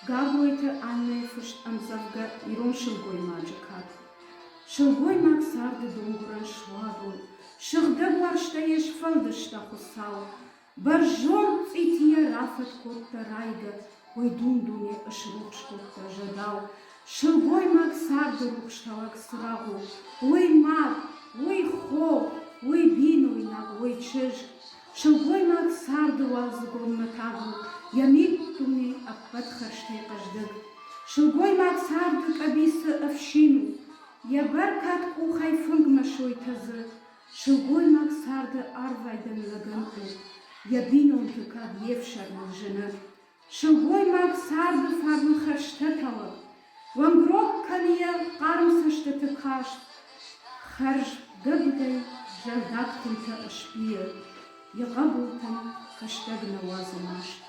Gabroite anne fusht am Savga iron Shilgoy Majikat. Shilgoy Mag sarde donguran Schwadul. Shigdab warsteyesh Faldishta Hussau. Barjor Itiya Rafat Kotta Raiga. Ой дундуне ашрухшкота жадал. Шилгой Mag sarde ruchstawak sragu. Ой Mag, ой хо, ой биной наг, ой чиж. Шилгой Mag sarde wazgom matagу. Ямиттуни аппат харштай каждыг. Шилгой Mag sarde кабиса афшину. Я баркат ухай фунг машой тазы. Шилгой Mag sarde арвайдан лаганку. Я биnon тукад евшар мажжаны. Шилгой Mag sarde farben харштатала. Вангрок кания кармсаштаты каш. Харж габдай жалдактынта ашпия. Яғабултан каштагна вазымаш.